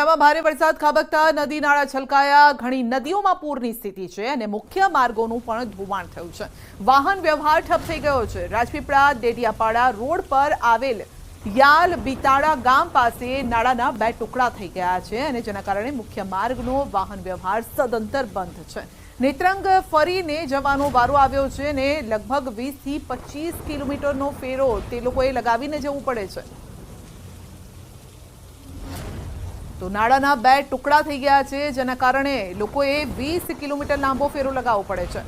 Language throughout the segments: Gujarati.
નર્મદામાં ભારે વરસાદ ખાબકતા નદી નાળા છલકાયા, ઘણી નદીઓમાં પૂરની સ્થિતિ છે અને મુખ્ય માર્ગોનું પણ ધોવાણ થયું છે। વાહન વ્યવહાર ઠપ થઈ ગયો છે। રાજપીપળા ડેડિયાપાડા રોડ પર આવેલ યાલ બીતાડા ગામ પાસે નાળાના 2 ટુકડા થઈ ગયા છે અને જેના કારણે મુખ્ય માર્ગનો વાહન વ્યવહાર સદંતર બંધ છે। નેત્રંગ ફરીને જવાનો વારો આવ્યો છે અને લગભગ 20 થી 25 કિલોમીટરનો ફેરો તે લોકોએ લગાવીને જવું પડે છે। તો નાળાના 2 ટુકડા થઈ ગયા છે જેના કારણે લોકોએ 20 કિલોમીટર લાંબો ફેરો લગાવવો પડે છે।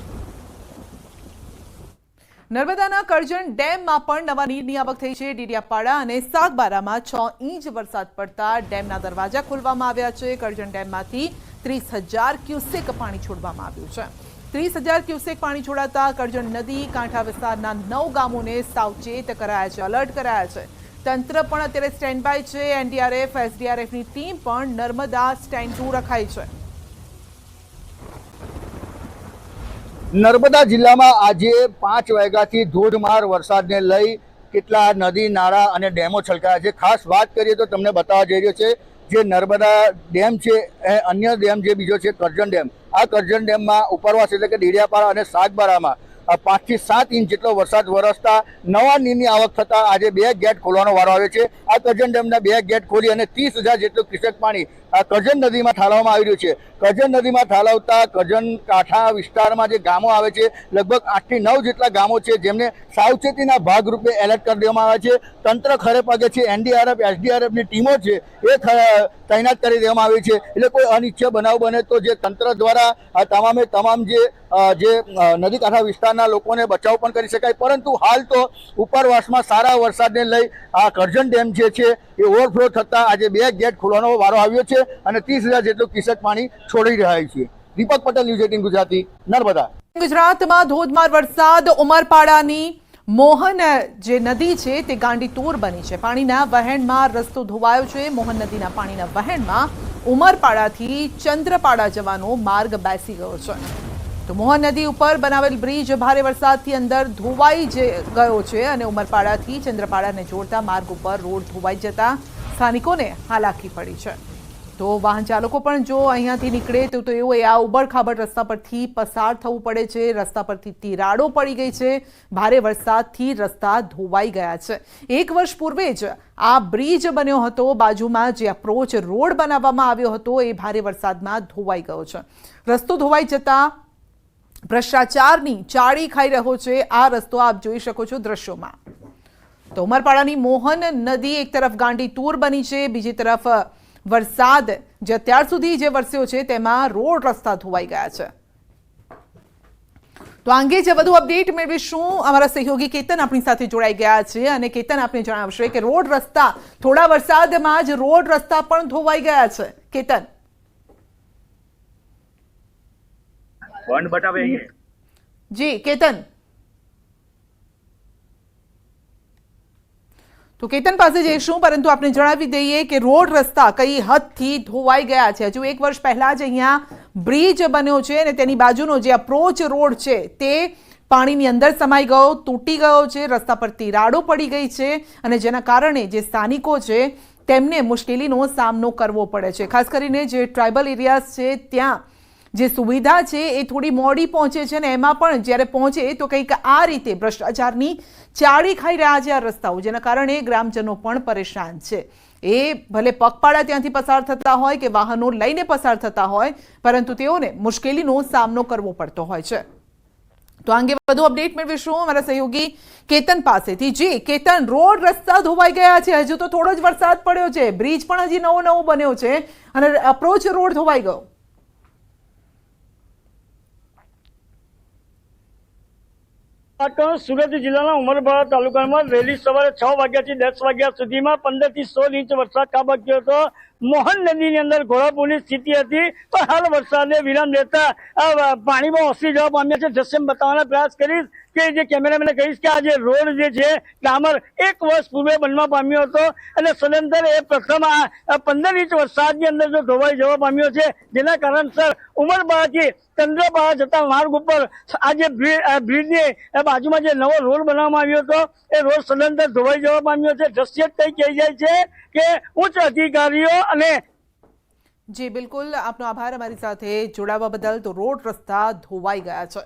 નર્મદાના કરજણ ડેમમાં પણ નવા નીરની આવક થઈ છે। ડેડિયાપાડા અને સાગબારામાં 6 ઇંચ વરસાદ પડતા ડેમના દરવાજા ખોલવામાં આવ્યા છે। કરજણ ડેમમાંથી 30,000 ક્યુસેક પાણી છોડવામાં આવ્યું છે। 30,000 ક્યુસેક પાણી છોડાતા કરજણ નદી કાંઠા વિસ્તારના 9 ગામોને સાવચેત કરાયા છે, એલર્ટ કરાયા છે। તંત્ર પણ અત્યારે સ્ટેન્ડ બાય છે। એનડીઆરએફ એસડીઆરએફની ટીમ પણ નર્મદા સ્ટેન્ડ 2 રખાઈ છે। નર્મદા જિલ્લામાં આજે 5 વાગ્યાથી ધોધમાર વરસાદને લઈ કેટલા નદી નાળા અને ડેમો છલકાયા છે। ખાસ વાત કરીએ તો તમને બતાવવા જઈ રહ્યો છે જે નર્મદા ડેમ છે એ અન્ય ડેમ જે બીજો છે કરજણ ડેમ। આ કરજણ ડેમમાં ઉપરવાસ એટલે કે ડેડિયાપાડા અને સાગબારામાં 5 થી 7 ઇંચ જેટલો વરસાદ વરસતા નવા નીરની આવક થતા આજે 2 ગેટ ખોલવાનો વારો આવ્યો છે। આ કરજણ ડેમના 2 ગેટ ખોલી અને 30,000 જેટલું ક્યુસેક પાણી આ કરજણ નદીમાં ઠાલવવામાં આવી રહ્યું છે। કરજણ નદીમાં ઠાલવતા કરજણ કાંઠા વિસ્તારમાં જે ગામો આવે છે લગભગ 8 થી 9 જેટલા ગામો છે જેમને સાવચેતીના ભાગરૂપે એલર્ટ કરી દેવામાં આવે છે। તંત્ર ખરે પગે છે। એનડીઆરએફ એસડીઆરએફની ટીમો છે એ તૈનાત કરી દેવામાં આવી છે। એટલે કોઈ અનિચ્છનીય બનાવ બને તો જે તંત્ર દ્વારા આ તમામ જે નદી કાંઠા વિસ્તારના લોકોને બચાવ પણ કરી શકાય। પરંતુ હાલ તો ઉપરવાસમાં સારા વરસાદને લઈ આ કરજણ ડેમ જે છે એ ઓવરફ્લો થતા આજે 2 ગેટ ખોલવાનો વારો આવ્યો છે અને 30,000 જેટલું ક્યુસેક પાણી છોડી રહ્યા છે। દીપક પટેલ, ન્યૂઝ 18 ગુજરાતી, નર્મદા। ગુજરાતમાં ધોધમાર વરસાદ, ઉમરપાડાની મોહન જે નદી છે તે ગાંડીતુર બની છે। પાણીના વહેણમાં રસ્તો ધોવાયો છે। મોહન નદીના પાણીના વહેણમાં ઉમરપાડાથી ચંદ્રપાડા જવાનો માર્ગ બેસી ગયો છે। તો મોહન નદી ઉપર બનાવેલ બ્રિજ ભારે વરસાદથી અંદર ધોવાઈ ગયો છે અને ઉમરપાડાથી ચંદ્રપાડાને જોડતા માર્ગ ઉપર રોડ ધોવાઈ જતા સ્થાનિકોને હાલાકી પડી છે। તો વાહન ચાલકો પણ જો અહીંયાથી નીકળે તો તેઓ આ ઉબડખાબડ રસ્તા પરથી પસાર થવું પડે છે। રસ્તા પરથી તિરાડો પડી ગઈ છે। ભારે વરસાદથી રસ્તા ધોવાઈ ગયા છે। 1 વર્ષ પૂર્વે જ આ બ્રિજ બન્યો હતો। બાજુમાં જે અપ્રોચ રોડ બનાવવામાં આવ્યો હતો એ ભારે વરસાદમાં ધોવાઈ ગયો છે। રસ્તો ધોવાઈ જતા ભ્રષ્ટાચારની ચાળી ખાઈ રહ્યો છે આ રસ્તો, આપ જોઈ શકો છો દ્રશ્યોમાં। તો ઉમરપાડાની મોહન નદી એક તરફ ગાંડીતુર બની છે, બીજી તરફ વરસાદ જે અત્યાર સુધી જે વરસ્યો છે તેમાં રોડ રસ્તા ધોવાઈ ગયા છે। તો આ અંગે જે વધુ અપડેટ મેળવીશું। અમારા સહયોગી કેતન આપણી સાથે જોડાઈ ગયા છે અને કેતન આપને જણાવશે કે રોડ રસ્તા થોડા વરસાદમાં જ રોડ રસ્તા પણ ધોવાઈ ગયા છે। કેતન જી કેતન, તો કેતન પાસે જઈશું પરંતુ આપણે જણાવી દઈએ કે રોડ રસ્તા કઈ હદથી ધોવાઈ ગયા છે। હજુ 1 વર્ષ પહેલા જ અહીંયા બ્રિજ બન્યો છે અને તેની બાજુનો જે અપ્રોચ રોડ છે તે પાણીની અંદર સમાઈ ગયો, તૂટી ગયો છે। રસ્તા પર તિરાડો પડી ગઈ છે અને જેના કારણે જે સ્થાનિકો છે તેમને મુશ્કેલીનો સામનો કરવો પડે છે। ખાસ કરીને જે ટ્રાઇબલ એરિયાઝ છે ત્યાં જે સુવિધા છે એ થોડી મોડી પહોંચે છે અને એમાં પણ જ્યારે પહોંચે તો કંઈક આ રીતે ભ્રષ્ટાચારની ચાળી ખાઈ રહ્યા છે આ રસ્તાઓ, જેના કારણે ગ્રામજનો પણ પરેશાન છે। એ ભલે પગપાળા ત્યાંથી પસાર થતા હોય કે વાહનો લઈને પસાર થતા હોય પરંતુ તેઓને મુશ્કેલીનો સામનો કરવો પડતો હોય છે। તો આ અંગે વધુ અપડેટ મેળવીશું અમારા સહયોગી કેતન પાસેથી। જી કેતન, રોડ રસ્તા ધોવાઈ ગયા છે, હજુ તો થોડો જ વરસાદ પડ્યો છે, બ્રિજ પણ હજી નવો બન્યો છે અને અપ્રોચ રોડ ધોવાઈ ગયો। સુરત જિલ્લાના ઉમરપાડા તાલુકામાં વહેલી સવારે 6 વાગ્યાથી 10 વાગ્યા સુધીમાં 15 થી 16 ઇંચ વરસાદ ખાબક્યો હતો। મોહન નદીની અંદર ઘોડાપૂરની સ્થિતિ હતી પણ હાલ વરસાદને વિરામ લેતા પાણીમાં ઓસરી જવા પામ્યા છે। જસેમ બતાવવાનો પ્રયાસ કરીશ કે જે કેમેરામેને કહીશ કે આ જે રોડ જે છે ડામર 1 વર્ષ પૂર્વે બનવા પામ્યો હતો અને સદંતર એ પ્રથમ 15 ઇંચ વરસાદની અંદર જો ધોવાઈ જવા પામ્યો છે, જેના કારણસર ઉમરપાડાથી ચંદ્રપાડા જતા માર્ગ ઉપર આ જે બ્રિજની બાજુમાં જે નવો રોડ બનાવવામાં આવ્યો હતો એ રોડ સદંતર ધોવાઈ જવા પામ્યો છે। દ્રશ્ય કઈ કહી જાય છે કે ઉચ્ચ અધિકારીઓ અને જી બિલકુલ, આપનો આભાર અમારી સાથે જોડાવા બદલ. તો રોડ રસ્તા ધોવાઈ ગયા છે.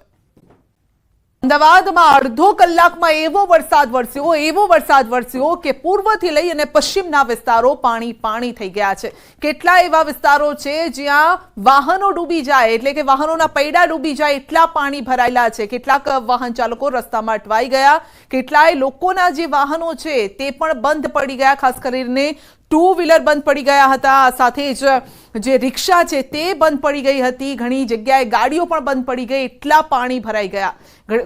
અમદાવાદમાં અડધો કલાકમાં એવો વરસાદ વરસ્યો કે પૂર્વથી લઈ અને પશ્ચિમના વિસ્તારો પાણી થઈ ગયા છે. કેટલા એવા વિસ્તારો છે જ્યાં વાહનો ડૂબી જાય, એટલે કે વાહનોના પૈડા ડૂબી જાય એટલા પાણી ભરાયેલા છે. કેટલાક વાહન ચાલકો રસ્તામાં અટવાઈ ગયા, કેટલાય લોકોના જે વાહનો છે તે પણ બંધ પડી ગયા. ખાસ કરીને ટુ વ્હીલર બંધ પડી ગયા હતા, સાથે જ જે રિક્ષા છે તે બંધ પડી ગઈ હતી. ઘણી જગ્યાએ ગાડીઓ પણ બંધ પડી ગઈ, એટલા પાણી ભરાઈ ગયા.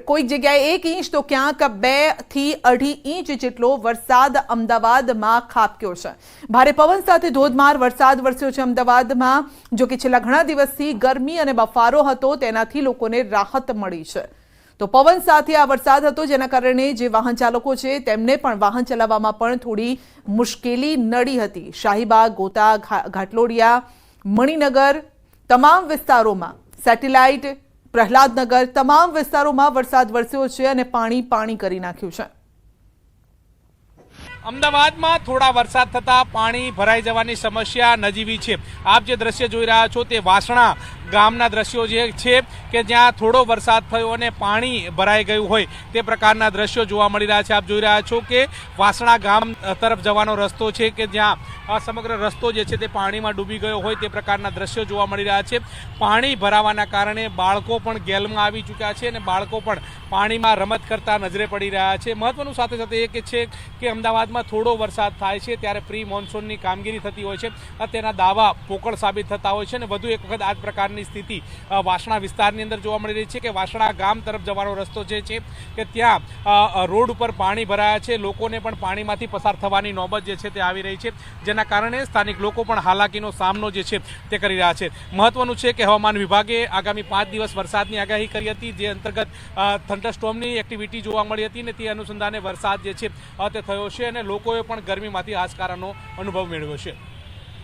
કોઈક જગ્યાએ 1 ઇંચ તો ક્યાંક 2 થી 2.5 ઇંચ જેટલો વરસાદ અમદાવાદમાં ખાબક્યો છે. ભારે પવન સાથે ધોધમાર વરસાદ વરસ્યો છે અમદાવાદમાં. જો કે છેલ્લા ઘણા દિવસથી ગરમી અને બફારો હતો, તેનાથી લોકોને રાહત મળી છે. તો પવન સાથે આ વરસાદ હતો, જેના કારણે જે વાહન ચાલકો છે તેમને પણ વાહન ચલાવવામાં પણ થોડી મુશ્કેલી નડી હતી. શાહીબાગ, ગોતા, ઘાટલોડિયા, મણિનગર તમામ વિસ્તારોમાં, સેટેલાઇટ, પ્રહલાદનગર તમામ વિસ્તારોમાં વરસાદ વરસ્યો છે અને પાણી કરી નાખ્યું છે. અમદાવાદમાં થોડા વરસાદ થતા પાણી ભરાઈ જવાની સમસ્યા નજીવી છે. આપ જે દ્રશ્ય જોઈ રહ્યા છો તે વાસણા ગામના દ્રશ્યો જે છે કે જ્યાં થોડો વરસાદ થયો અને પાણી ભરાઈ ગયું હોય તે પ્રકારના દ્રશ્યો જોવા મળી રહ્યા છે. આપ જોઈ રહ્યા છો કે વાસણા ગામ તરફ જવાનો રસ્તો છે કે જ્યાં સમગ્ર રસ્તો જે છે તે પાણીમાં ડૂબી ગયો હોય તે પ્રકારના દ્રશ્યો જોવા મળી રહ્યા છે. પાણી ભરાવાના કારણે બાળકો પણ ગેલમાં આવી ચૂક્યા છે અને બાળકો પણ પાણીમાં રમત કરતા નજરે પડી રહ્યા છે. મહત્વનું સાથે સાથે એ છે કે અમદાવાદમાં થોડો વરસાદ થાય છે ત્યારે પ્રી મોન્સૂનની કામગીરી થતી હોય છે, તેના દાવા પોકળ સાબિત થતા હોય છે અને વધુ એક વખત આ જ પ્રકારની સ્થિતિ વાસણા વિસ્તારની અંદર જોવા મળી રહી છે કે વાસણા ગામ તરફ જવાનો રસ્તો જે છે કે ત્યાં રોડ ઉપર પાણી ભરાયા છે. લોકોને પણ પાણીમાંથી પસાર થવાની નોબત જે છે તે આવી રહી છે, જેના કારણે સ્થાનિક લોકો પણ હાલાકીનો સામનો જે છે તે કરી રહ્યા છે. મહત્વનું છે કે હવામાન વિભાગે આગામી 5 દિવસ વરસાદની આગાહી કરી હતી, જે અંતર્ગત થંડરસ્ટોર્મની એક્ટિવિટી જોવા મળી હતી અને તે અનુસંધાને વરસાદ જે છે તે થયો છે અને લોકોએ પણ ગરમીમાંથી હાશકારાનો અનુભવ મેળવ્યો છે.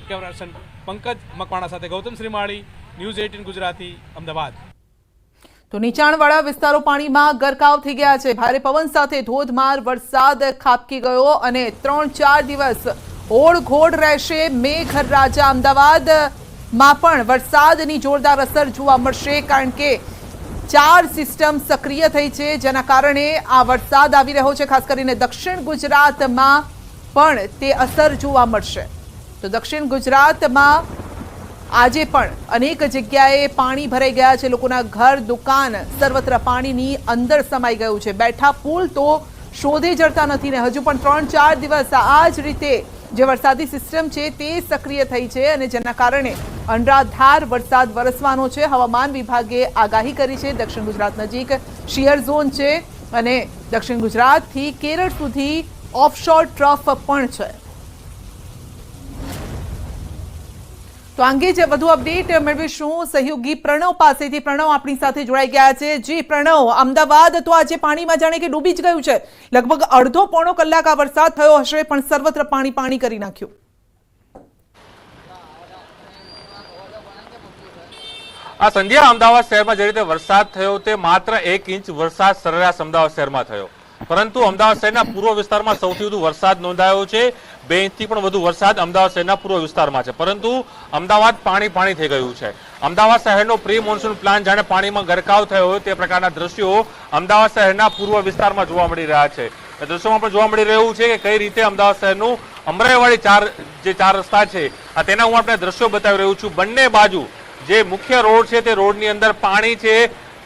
કેમેરા પર્સન પંકજ મકવાણા સાથે ગૌતમ શ્રીમાળી, ન્યૂઝ 18 ગુજરાતી, અમદાવાદ. તો નીચાણવાળા વિસ્તારો પાણીમાં ગરકાવ થઈ ગયા છે. ભારે પવન સાથે ધોધમાર વરસાદ ખાબકી ગયો અને 3-4 દિવસ ઓળઘોળ રહેશે. મેઘરાજા અમદાવાદમાં પણ વરસાદની જોરદાર અસર જોવા મળશે, કારણ કે 4 સિસ્ટમ સક્રિય થઈ છે, જેના કારણે આ વરસાદ આવી રહ્યો છે. ખાસ કરીને દક્ષિણ ગુજરાતમાં પણ તે અસર જોવા મળશે. તો દક્ષિણ ગુજરાતમાં આજે પણ અનેક જગ્યાએ પાણી ભરાઈ ગયા છે. લોકોના ઘર, દુકાન સર્વત્ર પાણીની અંદર સમાઈ ગયું છે. બેઠા પુલ તો શોધે જડતા નથી ને હજુ પણ 3-4 દિવસ આ જ રીતે જે વરસાદી સિસ્ટમ છે તે સક્રિય થઈ છે અને જેના કારણે અનરાધાર વરસાદ વરસવાનો છે. હવામાન વિભાગે આગાહી કરી છે. દક્ષિણ ગુજરાત નજીક શિયર ઝોન છે અને દક્ષિણ ગુજરાતથી કેરળ સુધી ઓફશોર ટ્રફ પણ છે. તો અંગે જે વધુ અપડેટ મેળવીશું સહયોગી પ્રણવ પાસેથી. પ્રણવ આપણી સાથે જોડાઈ ગયા છે. જી પ્રણવ, અમદાવાદ તો આજે પાણીમાં જાણે કે ડૂબી જ ગયું છે. લગભગ અડધો-પોણો કલાક આ વરસાદ થયો હશે પણ સર્વત્ર પાણી કરી નાખ્યું. આ સંધ્યા અમદાવાદ શહેરમાં જે રીતે વરસાદ થયો તે માત્ર 1 ઇંચ વરસાદ સરેરાશ અમદાવાદ શહેરમાં થયો, પરંતુ અમદાવાદ શહેરના પૂર્વ વિસ્તારમાં સૌથી વધુ વરસાદ નોંધાયો છે. 2 ઇંચથી પણ વધુ વરસાદ અમદાવાદ શહેરના પૂર્વ વિસ્તારમાં છે, પરંતુ અમદાવાદ પાણી થઈ ગયું છે. અમદાવાદ શહેરનો પ્રી મોન્સૂન પ્લાન જાણે પાણીમાં ગરકાવ થયો હોય તે પ્રકારના દ્રશ્યો અમદાવાદ શહેરના પૂર્વ વિસ્તારમાં જોવા મળી રહ્યા છે. દ્રશ્યોમાં પણ જોવા મળી રહ્યું છે કે કઈ રીતે અમદાવાદ શહેરનું અમરાઈવાડી જે 4 રસ્તા છે તેના હું આપણે દ્રશ્યો બતાવી રહ્યું છું. બંને બાજુ જે મુખ્ય રોડ છે તે રોડની અંદર પાણી છે,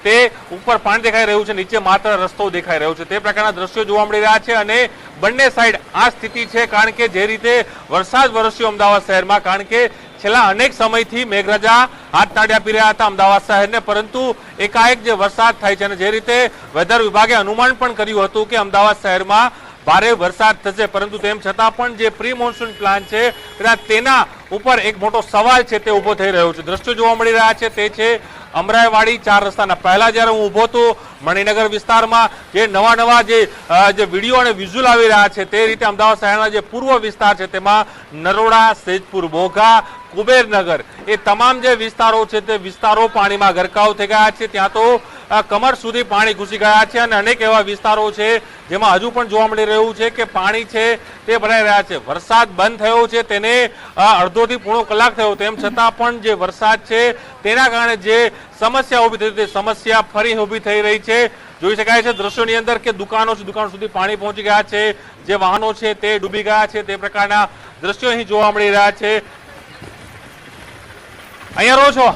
તે ઉપર પાણી દેખાઈ રહ્યું છે, નીચે માત્ર રસ્તો દેખાઈ રહ્યો છે. તે પ્રકારના દ્રશ્યો જોવા મળી રહ્યા છે અને બંને સાઈડ આ સ્થિતિ છે, કારણ કે જે રીતે વરસાદ વરસ્યો અમદાવાદ શહેરમાં, કારણ કે છેલ્લા અનેક સમયથી મેઘરાજા હાથ તાળી આપી રહ્યા હતા અમદાવાદ શહેરને, પરંતુ એકાએક જે વરસાદ થાય છે અને જે રીતે વેધર વિભાગે અનુમાન પણ કર્યું હતું કે અમદાવાદ શહેરમાં ભારે વરસાદ થશે, પરંતુ તેમ છતાં પણ જે પ્રી મોન્સૂન પ્લાન છે તેના ઉપર એક મોટો સવાલ છે તે ઉભો થઈ રહ્યો છે. દ્રશ્યો જોવા મળી રહ્યા છે તે છે અમરાઈવાડી 4 રસ્તાના. પહેલા જ્યારે હું ઊભો હતો મણિનગર વિસ્તારમાં, જે નવા જે વિડીયો અને વિઝ્યુઅલ આવી રહ્યા છે તે રીતે અમદાવાદ શહેરના જે પૂર્વ વિસ્તાર છે તેમાં નરોડા, સૈદપુર, બોઘા, કુબેરનગર એ તમામ જે વિસ્તારો છે તે વિસ્તારો પાણીમાં ગરકાવ થઈ ગયા છે. ત્યાં તો કમર સુધી પાણી ઘૂસી ગયા છે અને અનેક એવા વિસ્તારો છે જેમાં હજુ પણ જોવા મળી રહ્યું છે કે પાણી છે તે ભરાઈ રહ્યા છે. વરસાદ બંધ થયો છે તેને અડધોથી પોણો કલાક થયો, તેમ છતાં પણ જે વરસાદ છે તેના કારણે જે સમસ્યા ઊભી થઈ તે સમસ્યા ફરી ઊભી થઈ રહી છે. જોઈ શકાય છે દ્રશ્યોની અંદર કે દુકાનો સુધી પાણી પહોંચી ગયા છે, જે વાહનો છે તે ડૂબી ગયા છે, તે પ્રકારના દ્રશ્યો અહીં જોવા મળી રહ્યા છે. અહીંયા રહો છો?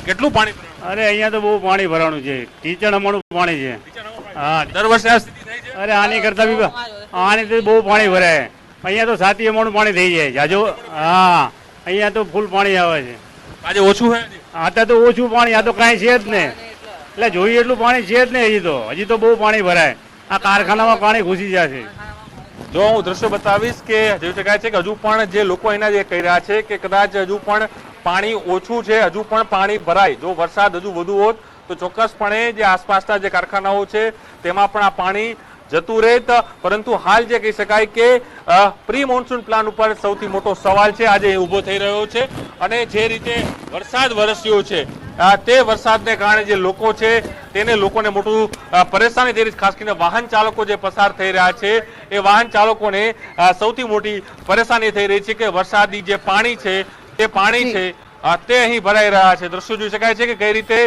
કેટલું પાણી? અરે અહીંયા તો બહુ પાણી ભરાણું છે, ટીચણ અમારું પાણી છે. હા, દર વર્ષે આ સ્થિતિ થાય છે? અરે આની કરતા બી આની તો બહુ પાણી ભરાય. અહીંયા તો સાતી અમારું પાણી થઈ જાય જાજો. હા, અહીંયા તો ફૂલ પાણી આવે છે. આજે ઓછું છે? આતા તો ઓછું પાણી, આ તો કાંઈ છે જ ને. એટલે જોઈએ એટલું પાણી છે જ ને. હજી તો બહુ પાણી ભરાય. આ કારખાનામાં પાણી ઘૂસી જાય છે. જો હું દ્રશ્યો બતાવીશ કે જોઈ શકાય છે કે હજુ પણ જે લોકો એના જે કહી રહ્યા છે કે કદાચ હજુ પણ પાણી ઓછું છે, હજુ પણ પાણી ભરાય. જો વરસાદ હજુ વધુ હોત તો ચોક્કસપણે જે આસપાસના જે કારખાનાઓ છે તેમાં પણ આ પાણી જતું રહેત. પરંતુ હાલ જે કહી શકાય કે પ્રી મોન્સૂન પ્લાન ઉપર સૌથી મોટો સવાલ છે આજે ઊભો થઈ રહ્યો છે. અને જે રીતે વરસાદ વરસ્યો છે તે વરસાદને કારણે જે લોકો છે તેને લોકોને મોટું પરેશાની થઈ રહી છે. ખાસ કરીને વાહન ચાલકો જે પસાર થઈ રહ્યા છે એ વાહન ચાલકોને સૌથી મોટી પરેશાની થઈ રહી છે કે વરસાદી જે પાણી છે તે પાણી છે તે અહીં ભરાઈ રહ્યા છે. દ્રશ્યો જોઈ શકાય છે કે કઈ રીતે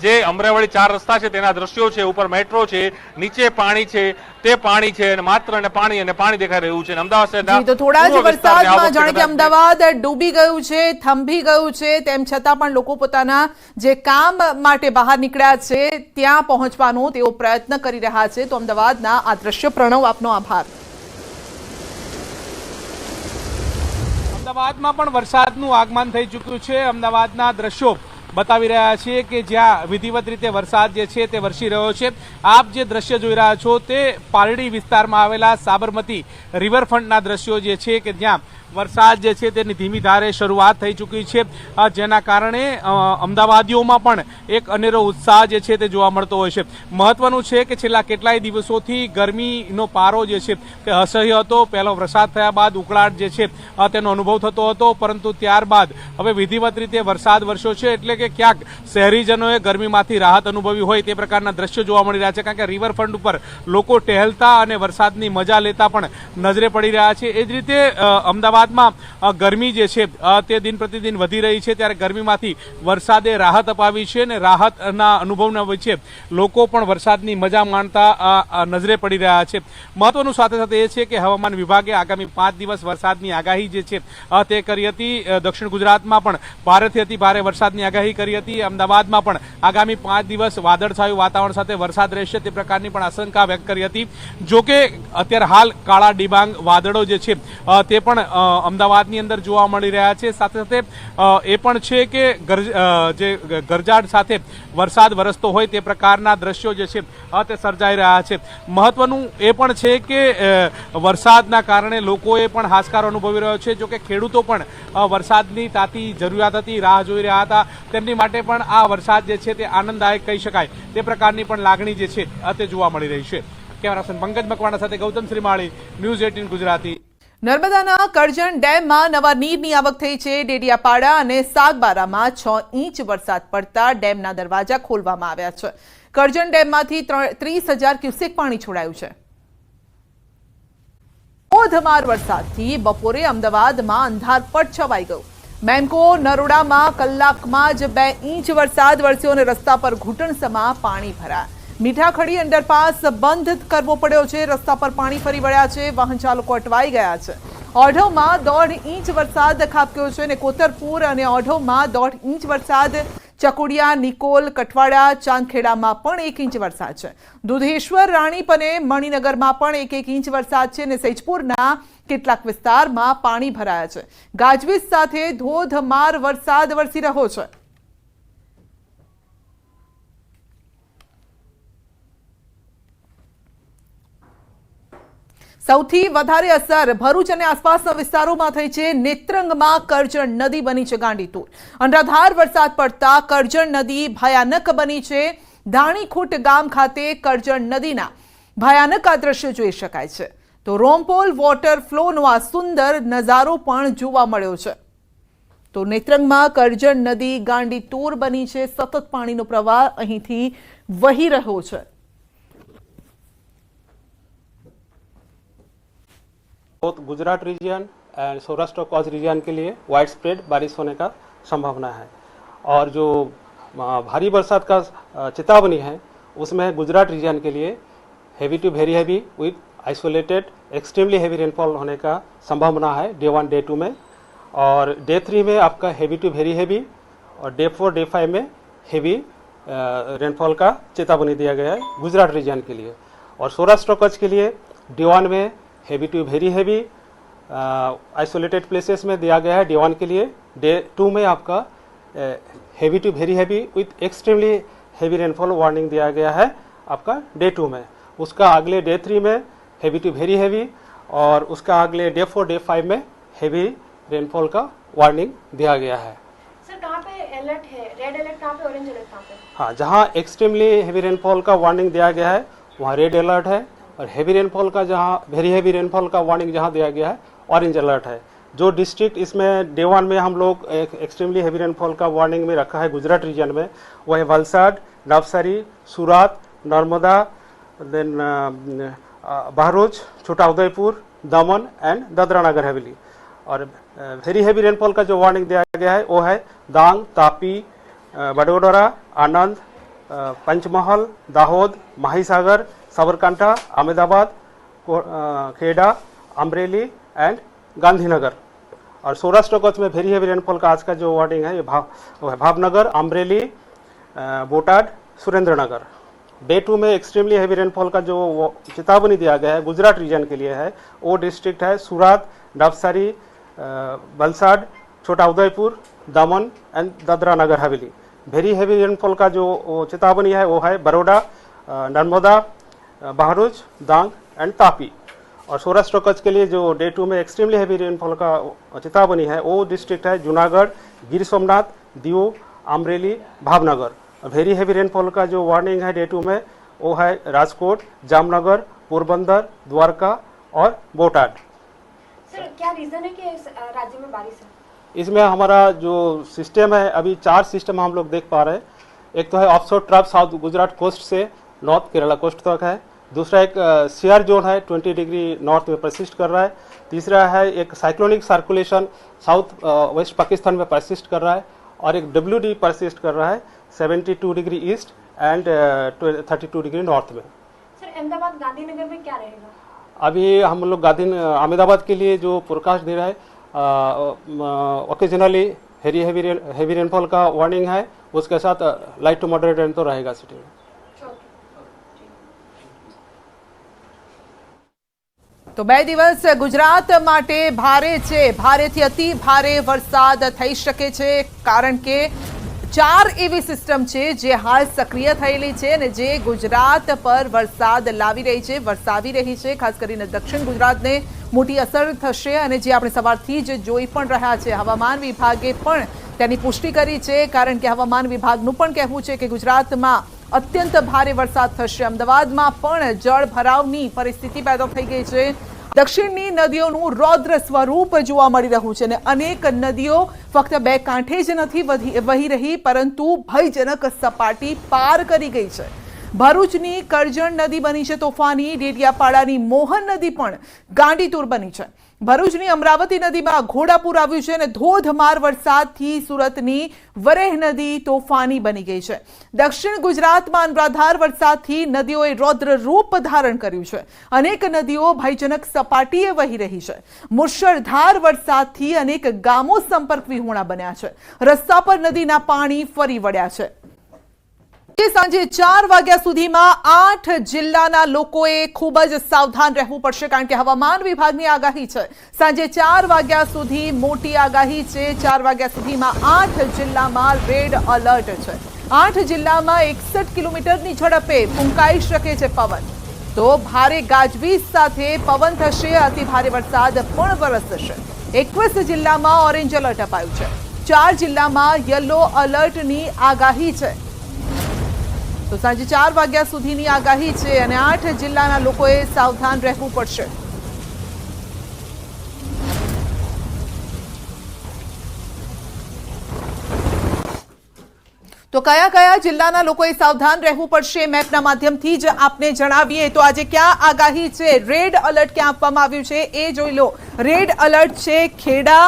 જે અમરાવળી 4 રસ્તા છે તેના દ્રશ્યો છે, ઉપર મેટ્રો છે, નીચે પાણી છે, તે પાણી છે અને માત્ર અને પાણી દેખાઈ રહ્યું છે. અમદાવાદ શહેરના તો થોડા જ વરસાદમાં જાણે કે અમદાવાદ ડૂબી ગયું છે, થંભી ગયું છે, તેમ છતાં પણ લોકો પોતાના જે કામ માટે બહાર નીકળ્યા છે ત્યાં પહોંચવાનો તેઓ પ્રયત્ન કરી રહ્યા છે. તો અમદાવાદના આ દ્રશ્ય પ્રણવ, આપનો આભાર. અમદાવાદમાં પણ વરસાદનું આગમન થઈ ચૂક્યું છે. અમદાવાદના દ્રશ્યો બતાવી રહ્યા છીએ કે જ્યાં વિધિવત રીતે વરસાદ જે છે તે વરસી રહ્યો છે. આપ જે દ્રશ્ય જોઈ રહ્યા છો તે પાલડી વિસ્તારમાં આવેલા સાબરમતી રિવરફ્રન્ટના દ્રશ્યો જે છે કે જ્યાં વરસાદ જે છે તેની ધીમી ધારે શરૂઆત થઈ ચૂકી છે, જેના કારણે અમદાવાદીઓમાં પણ એક અનેરો ઉત્સાહ જે છે તે જોવા મળતો હોય છે. મહત્વનું છે કે છેલ્લા કેટલાય દિવસોથી ગરમીનો પારો જે છે તે અસહ્ય હતો. પહેલો વરસાદ થયા બાદ ઉકળાટ જે છે તેનો અનુભવ થતો હતો, પરંતુ ત્યારબાદ હવે વિધિવત રીતે વરસાદ વરસ્યો છે એટલે કે ક્યાંક શહેરીજનોએ ગરમીમાંથી રાહત અનુભવી હોય તે પ્રકારના દ્રશ્યો જોવા મળી રહ્યા છે. કારણ કે રિવરફ્રન્ટ ઉપર લોકો ટહેલતા અને વરસાદની મજા લેતા પણ નજરે પડી રહ્યા છે. એ જ રીતે અમદાવાદમાં ગરમી જે છે તે દિન પ્રતિદિન વધી રહી છે, ત્યારે ગરમીમાંથી વરસાદે રાહત અપાવી છે અને રાહતના અનુભવના વચ્ચે લોકો પણ વરસાદની મજા માણતા નજરે પડી રહ્યા છે. મહત્વનું સાથે સાથે એ છે કે હવામાન વિભાગે આગામી 5 દિવસ વરસાદની આગાહી જે છે તે કરી હતી. દક્ષિણ ગુજરાતમાં પણ ભારેથી અતિ ભારે વરસાદની આગાહી કરી હતી. અમદાવાદમાં પણ આગામી 5 દિવસ વાદળછાયું વાતાવરણ સાથે વરસાદ રહેશે તે પ્રકારની પણ આશંકા વ્યક્ત કરી હતી. જોકે અત્યારે હાલ કાળા ડિબાંગ વાદળો જે છે તે પણ અમદાવાદની અંદર જોવા મળી રહ્યા છે. સાથે સાથે એ પણ છે કે જે ગરજાટ સાથે વરસાદ વરસતો હોય તે પ્રકારના દ્રશ્યો જે છે તે સર્જાઈ રહ્યા છે. મહત્વનું એ પણ છે કે વરસાદના કારણે લોકોએ પણ હાશકાર અનુભવી રહ્યો છે. જોકે ખેડૂતો પણ વરસાદની તાતી જરૂરિયાત હતી, રાહ જોઈ રહ્યા હતા. તેમની માટે પણ આ વરસાદ જે છે તે આનંદદાયક કહી શકાય તે પ્રકારની પણ લાગણી જે છે તે જોવા મળી રહી છે. કેમેરા પર્સન પંકજ મકવાણા સાથે ગૌતમ શ્રીમાળી, ન્યૂઝ 18 ગુજરાતી. નર્મદાના કરજણ ડેમમાં નવા નીરની આવક થઈ છે. ડેડિયાપાડા અને સાગબારામાં 6 ઇંચ વરસાદ પડતા ડેમના દરવાજા ખોલવામાં આવ્યા છે. કરજણ ડેમમાંથી 30,000 ક્યુસેક પાણી છોડાયું છે. ધોધમાર વરસાદથી બપોરે અમદાવાદમાં અંધારપટ છવાઈ ગયું. મેમકો નરોડામાં કલાકમાં જ 2 ઇંચ વરસાદ વરસ્યો અને રસ્તા પર ઘૂંટણસમા પાણી ભરાયા. મીઠાખડી અંડરપાસ બંધ કરવો પડ્યો છે. રસ્તા પર પાણી ફરી વળ્યા છે. વાહન ચાલકો અટવાઈ ગયા છે. ઓઢવમાં 1.5 ઇંચ વરસાદ ખાબક્યો છે અને કોતરપુર અને ઓઢવમાં 1.5 ઇંચ વરસાદ. ચકુડિયા, નિકોલ, કઠવાડા, ચાંદખેડામાં પણ 1 ઇંચ વરસાદ છે. દુધેશ્વર, રાણીપ અને મણિનગરમાં પણ 1 ઇંચ વરસાદ છે અને સૈજપુરના કેટલાક વિસ્તારમાં પાણી ભરાયા છે. ગાજવીજ સાથે ધોધમાર વરસાદ વરસી રહ્યો છે. સૌથી વધારે અસર ભરૂચ અને આસપાસના વિસ્તારોમાં થઈ છે. નેત્રંગમાં કરજણ નદી બની છે ગાંડીતુર. અનરાધાર વરસાદ પડતા કરજણ નદી ભયાનક બની છે. ધાણીખૂટ ગામ ખાતે કરજણ નદીના ભયાનક આ દ્રશ્ય જોઈ શકાય છે. તો રોમપોલ વોટર ફ્લોનો આ સુંદર નજારો પણ જોવા મળ્યો છે. તો નેત્રંગમાં કરજણ નદી ગાંડીતુર બની છે, સતત પાણીનો પ્રવાહ અહીંથી વહી રહ્યો છે। Gujarat region and Saurashtra Kutch region के लिए वाइड स्प्रेड बारिश होने का संभावना है। और जो भारी बरसात का चेतावनी है उसमें गुजरात रीजन के लिए heavy to very heavy with isolated extremely heavy rainfall होने का संभावना है डे 1 डे 2 में। और डे 3 में आपका हेवी टू वेरी हेवी और डे 4 डे 5 में हेवी रेनफॉल का चेतावनी दिया गया है गुजरात रीजन के लिए। और सौराष्ट्र कच्छ के लिए डे 1 में heavy to very heavy isolated places में दिया गया है डे 1 के लिए। डे 2 में आपका heavy to very heavy with extremely heavy rainfall warning दिया गया है आपका डे 2 में। उसका अगले डे 3 में हेवी टू वेरी हेवी और उसका अगले डे 4 डे 5 में हेवी रेनफॉल का वार्निंग दिया गया है। सर कहाँ पे अलर्ट है, रेड अलर्ट कहाँ पे, ऑरेंज अलर्ट कहाँ पे? हाँ, जहाँ एक्सट्रीमली हेवी रेनफॉल का वार्निंग दिया गया है वहाँ रेड अलर्ट है और हेवी रेनफॉल का जहाँ वेरी हेवी रेनफॉल का वार्निंग जहाँ दिया गया है ऑरेंज अलर्ट है। जो डिस्ट्रिक्ट इसमें डे 1 में हम लोग एक्सट्रीमली हेवी रेनफॉल का वार्निंग में रखा है गुजरात रीजन में, वो है वलसाड, नवसारी, सूरत, नर्मदा, देन बहरोच, छोटा उदयपुर, दमन एंड दादरा नगर हवेली। और वेरी हेवी रेनफॉल का जो वार्निंग दिया गया है वो है डांग, तापी, बड़ोदरा, आनंद, पंचमहल, दाहोद, माहीसागर, साबरकांठा, अहमदाबाद, खेड़ा, अमरेली एंड गांधीनगर। और सौराष्ट्र कच्छ में वेरी हेवी रेनफॉल का आज का जो वार्निंग है ये भावनगर, अमरेली, बोटाड, सुरेंद्रनगर। डे 2 में एक्सट्रीमली हेवी रेनफॉल का जो चेतावनी दिया गया है गुजरात रीजन के लिए है वो डिस्ट्रिक्ट है सूरत, नवसारी, वलसाड, छोटा उदयपुर, दमन and Dadra Nagar Haveli. Very heavy rainfall का जो चेतावनी है वो है बड़ौदा, नर्मदा, बहरोच, डांग एंड तापी। और सौराष्ट्र कच्छ के लिए जो डे 2 में एक्सट्रीमली हेवी रेनफॉल का चेतावनी है वो डिस्ट्रिक्ट है Junagadh, Gir Somnath, Diu, Amreli, Bhavnagar. Very heavy rainfall का जो वार्निंग है डे 2 में वो है राजकोट, जामनगर, पोरबंदर, द्वारका और बोटाड। सर क्या रीजन है कि इस राज्य में बारिश है? इसमें हमारा जो सिस्टम है अभी 4 सिस्टम हम लोग देख पा रहे हैं। एक तो है offshore trough south Gujarat coast से नॉर्थ केरला कोस्ट तक है। दूसरा एक सीआर जोन है 20 डिग्री नॉर्थ में परसिस्ट कर रहा है। तीसरा है एक cyclonic circulation south west Pakistan में परसिस्ट कर रहा है। और एक WD परसिस्ट कर रहा है 72 degree east and 32 degree north में। सर अहमदाबाद गांधीनगर में क्या रहेगा? अभी हम लोग अहमदाबाद के लिए जो फोरकास्ट दे रहा है ओकेजनली हेवी रेनफॉल का वार्निंग है, उसके साथ लाइट टू मॉडरेट रेन तो रहेगा सिटी में। તો 2 દિવસ ગુજરાત માટે ભારે છે, ભારેથી અતિ ભારે વરસાદ થઈ શકે છે કારણ કે 4 એવી સિસ્ટમ છે જે હાલ સક્રિય થયેલી છે અને જે ગુજરાત પર વરસાદ લાવી રહી છે, વરસાવી રહી છે। ખાસ કરીને દક્ષિણ ગુજરાતને મોટી અસર થશે અને જે આપણે સવારથી જ જોઈ પણ રહ્યા છે, હવામાન વિભાગે પણ તેની પુષ્ટિ કરી છે કારણ કે હવામાન વિભાગનું પણ કહેવું છે કે ગુજરાતમાં અત્યંત ભારે વરસાદ થશે। અમદાવાદમાં પણ જળ ભરાવની પરિસ્થિતિ પેદા થઈ ગઈ છે। દક્ષિણની નદીઓનું રૌદ્ર સ્વરૂપ જોવા મળી રહ્યું છે અને અનેક નદીઓ ફક્ત 2 કાંઠે જ નથી વહી રહી પરંતુ ભયજનક સપાટી પાર કરી ગઈ છે। ભરૂચની કરજણ નદી બની છે તોફાની, ડેડિયાપાડાની મોહન નદી પણ ગાંડીતુર બની છે। ભરૂચની અમરાવતી નદીમાં ઘોડાપૂર આવ્યું છે અને ધોધમાર વરસાદથી સુરતની વરેહ નદી તોફાની બની ગઈ છે। દક્ષિણ ગુજરાતમાં અનરાધાર વરસાદથી નદીઓએ રૌદ્ર રૂપ ધારણ કર્યું છે। અનેક નદીઓ ભયજનક સપાટીએ વહી રહી છે। મુશળધાર વરસાદથી અનેક ગામો સંપર્ક વિહોણા બન્યા છે। રસ્તા પર નદીના પાણી ફરી વળ્યા છે। સાંજે 4 વાગ્યા સુધીમાં 8 જિલ્લાના લોકોએ ખૂબ જ સાવધાન રહેવું પડશે કારણ કે હવામાન વિભાગની આગાહી છે સાંજે 4 વાગ્યા સુધી મોટી આગાહી છે। 4 વાગ્યા સુધીમાં 8 જિલ્લામાં રેડ અલર્ટ છે। 8 જિલ્લામાં 61 કિલોમીટરની ઝડપે ફૂંકાઈ શકે છે પવન। તો ભારે ગાજવીજ સાથે પવન થશે, અતિ ભારે વરસાદ પણ વરસશે। 21 જિલ્લામાં ઓરેન્જ એલર્ટ અપાયું છે। 4 જિલ્લામાં યલો એલર્ટની આગાહી છે। તો સાંજે 4 વાગ્યા સુધીની આગાહી છે અને 8 જિલ્લાના લોકોએ સાવધાન રહેવું પડશે। તો કયા કયા જિલ્લાના લોકોએ સાવધાન રહેવું પડશે મેપના માધ્યમથી જ આપને જણાવીએ તો આજે ક્યાં આગાહી છે, રેડ એલર્ટ ક્યાં આપવામાં આવ્યું છે એ જોઈ લો. રેડ એલર્ટ છે ખેડા,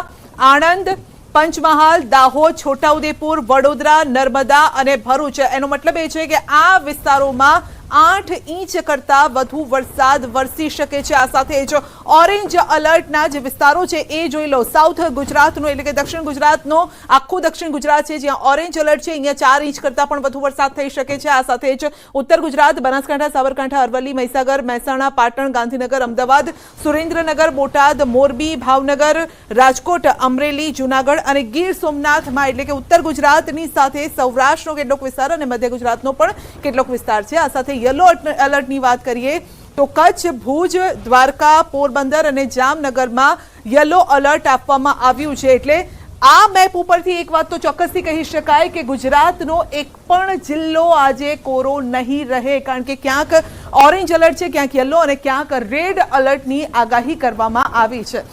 આણંદ, પંચમહાલ, દાહોદ, છોટાઉદેપુર, વડોદરા, નર્મદા અને ભરૂચ. એનો મતલબ એ છે કે આ વિસ્તારોમાં 8 ઇંચ કરતા વધુ વરસાદ વરસી શકે છે. આ સાથે જ ઓરેન્જ એલર્ટના જે વિસ્તારો છે એ જોઈ લો. સાઉથ ગુજરાતનો એટલે કે દક્ષિણ ગુજરાતનો આખું દક્ષિણ ગુજરાત છે જ્યાં ઓરેન્જ એલર્ટ છે, અહીંયા 4 ઇંચ કરતા પણ વધુ વરસાદ થઈ શકે છે. આ સાથે જ ઉત્તર ગુજરાત, બનાસકાંઠા, સાબરકાંઠા, અરવલ્લી, મહીસાગર, મહેસાણા, પાટણ, ગાંધીનગર, અમદાવાદ, સુરેન્દ્રનગર, બોટાદ, મોરબી, ભાવનગર, રાજકોટ, અમરેલી, જૂનાગઢ અને ગીર સોમનાથમાં એટલે કે ઉત્તર ગુજરાતની સાથે સૌરાષ્ટ્રનો કેટલોક વિસ્તાર અને મધ્ય ગુજરાતનો પણ કેટલોક વિસ્તાર છે. આ સાથે યલો એલર્ટની વાત કરીએ તો કચ્છ, ભુજ, દ્વારકા, પોરબંદર અને જામનગરમાં યલો એલર્ટ આપવામાં આવ્યું છે. એટલે આ મેપ ઉપરથી એક વાત તો ચોક્કસથી કહી શકાય કે ગુજરાતનો એક પણ જિલ્લો આજે કોરો નહીં રહે, કારણ કે ક્યાંક ઓરેન્જ એલર્ટ છે, ક્યાંક યલો અને ક્યાંક રેડ એલર્ટની આગાહી કરવામાં આવી છે.